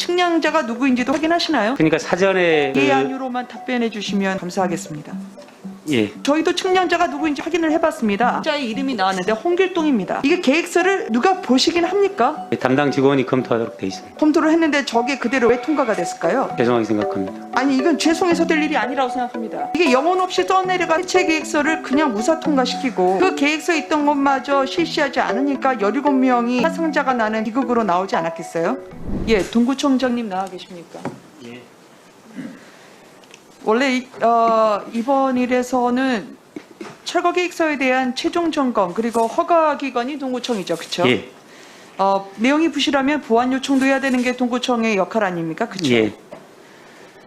측량자가 누구인지도 확인하시나요? 그러니까 사전에 예, 아니로만 답변해 주시면 감사하겠습니다. 예, 저희도 측량자가 누구인지 확인을 해봤습니다. 자의 이름이 나왔는데 홍길동입니다. 이게 계획서를 누가 보시긴 합니까? 담당 직원이 검토하도록 돼 있습니다. 검토를 했는데 저게 그대로 왜 통과가 됐을까요? 죄송하게 생각합니다. 아니 이건 죄송해서 될 일이 아니라고 생각합니다. 이게 영혼 없이 떠내려간 해체 계획서를 그냥 무사 통과시키고 그 계획서에 있던 것마저 실시하지 않으니까 17명이 사상자가 나는 비극으로 나오지 않았겠어요? 예, 동구청장님 나와 계십니까? 예. 원래 이번 일에서는 철거 계획서에 대한 최종 점검 그리고 허가 기관이 동구청이죠, 그렇죠? 예. 내용이 부실하면 보완 요청도 해야 되는 게 동구청의 역할 아닙니까, 그렇죠? 예.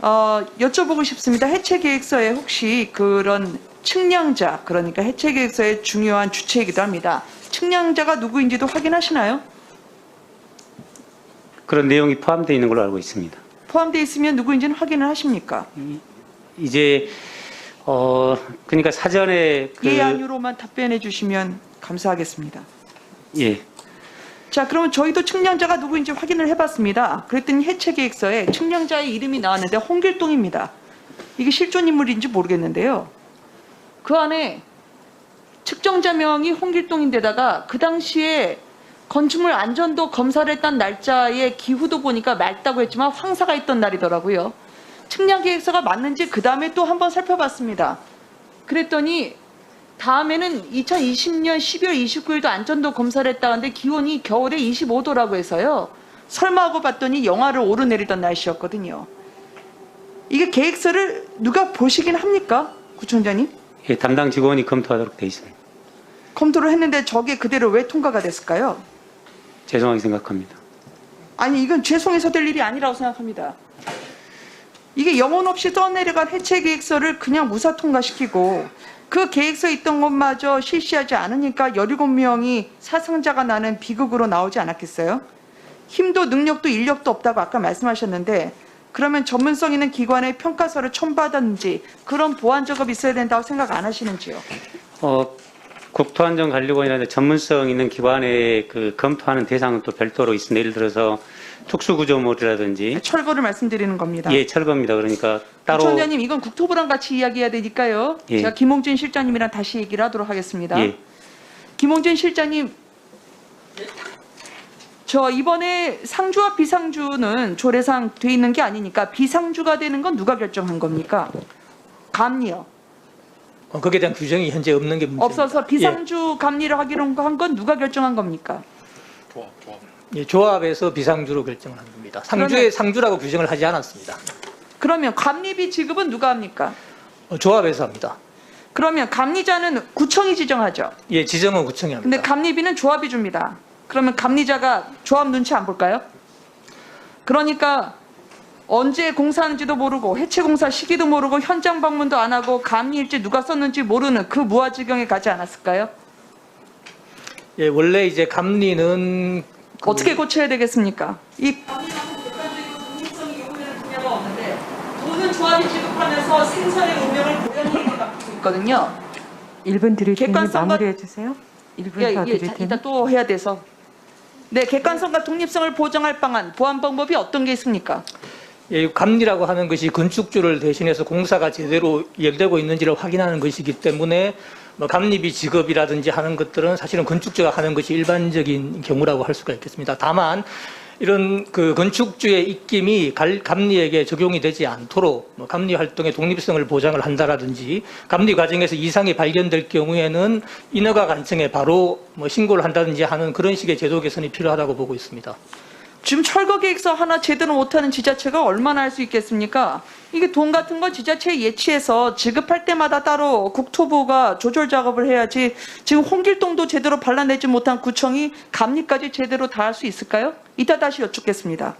여쭤보고 싶습니다. 해체 계획서에 혹시 그런 측량자, 그러니까 해체 계획서의 중요한 주체이기도 합니다. 측량자가 누구인지도 확인하시나요? 그런 내용이 포함되어 있는 걸로 알고 있습니다. 포함되어 있으면 누구인지는 확인을 하십니까? 이제 그러니까 사전에 예, 아니로만 답변해 주시면 감사하겠습니다. 예. 자, 그러면 저희도 측량자가 누구인지 확인을 해봤습니다. 그랬더니 해체 계획서에 측량자의 이름이 나왔는데 홍길동입니다. 이게 실존 인물인지 모르겠는데요. 그 안에 측정자명이 홍길동인데다가 그 당시에 건축물 안전도 검사를 했던 날짜의 기후도 보니까 맑다고 했지만 황사가 있던 날이더라고요. 측량 계획서가 맞는지 그 다음에 또 한번 살펴봤습니다. 그랬더니 다음에는 2020년 12월 29일도 안전도 검사를 했다는데 기온이 겨울에 25도라고 해서요. 설마 하고 봤더니 영하를 오르내리던 날씨였거든요. 이게 계획서를 누가 보시긴 합니까? 구청장님? 예, 담당 직원이 검토하도록 돼 있습니다. 검토를 했는데 저게 그대로 왜 통과가 됐을까요? 죄송하게 생각합니다. 아니 이건 죄송해서 될 일이 아니라고 생각합니다. 이게 영혼 없이 떠내려간 해체 계획서를 그냥 무사 통과시키고 그 계획서에 있던 것마저 실시하지 않으니까 17명이 사상자가 나는 비극으로 나오지 않았겠어요? 힘도 능력도 인력도 없다고 아까 말씀하셨는데 그러면 전문성 있는 기관의 평가서를 첨부하든지 그런 보완 작업이 있어야 된다고 생각 안 하시는지요? 국토안전관리원이라는 전문성 있는 기관의 그 검토하는 대상은 또 별도로 있습니다. 예를 들어서 특수구조물이라든지 철거를 말씀드리는 겁니다. 예, 철거입니다. 그러니까 따로 부총장님 이건 국토부랑 같이 이야기해야 되니까요. 예. 제가 김홍진 실장님이랑 다시 얘기를 하도록 하겠습니다. 예. 김홍진 실장님, 저 이번에 상주와 비상주는 조례상 돼 있는 게 아니니까 비상주가 되는 건 누가 결정한 겁니까? 감리요. 거기에 대한 규정이 현재 없는 게 문제입니다. 없어서 비상주 감리를 하기로 한 건 누가 결정한 겁니까? 예, 조합에서 비상주로 결정을 한 겁니다. 상주라고 규정을 하지 않았습니다. 그러면 감리비 지급은 누가 합니까? 조합에서 합니다. 그러면 감리자는 구청이 지정하죠. 예, 지정은 구청이 합니다. 근데 감리비는 조합이 줍니다. 그러면 감리자가 조합 눈치 안 볼까요? 그러니까 언제 공사하는지도 모르고 해체 공사 시기도 모르고 현장 방문도 안 하고 감리일지 누가 썼는지 모르는 그 무아지경에 가지 않았을까요? 예, 원래 이제 감리는 어떻게 고쳐야 되겠습니까? 이 독립성이 요구되는 분야가 없는데 모든 조합이 지급하면서 생산의 운명을 고양이에게 맡기고 있거든요. 1분 드릴 테니 객관성과- 마무리해 주세요. 1분 더 드릴 테니. 이따 또 해야 돼서. 네, 객관성과 독립성을 보장할 방안, 보완 방법이 어떤 게 있습니까? 예, 감리라고 하는 것이 건축주를 대신해서 공사가 제대로 이행되고 있는지를 확인하는 것이기 때문에 뭐 감리비 지급이라든지 하는 것들은 사실은 건축주가 하는 것이 일반적인 경우라고 할 수가 있겠습니다. 다만 이런 그 건축주의 입김이 감리에게 적용이 되지 않도록 뭐 감리 활동의 독립성을 보장을 한다라든지 감리 과정에서 이상이 발견될 경우에는 인허가 관청에 바로 뭐 신고를 한다든지 하는 그런 식의 제도 개선이 필요하다고 보고 있습니다. 지금 철거 계획서 하나 제대로 못하는 지자체가 얼마나 할 수 있겠습니까? 이게 돈 같은 거 지자체에 예치해서 지급할 때마다 따로 국토부가 조절 작업을 해야지 지금 홍길동도 제대로 발라내지 못한 구청이 감리까지 제대로 다 할 수 있을까요? 이따 다시 여쭙겠습니다.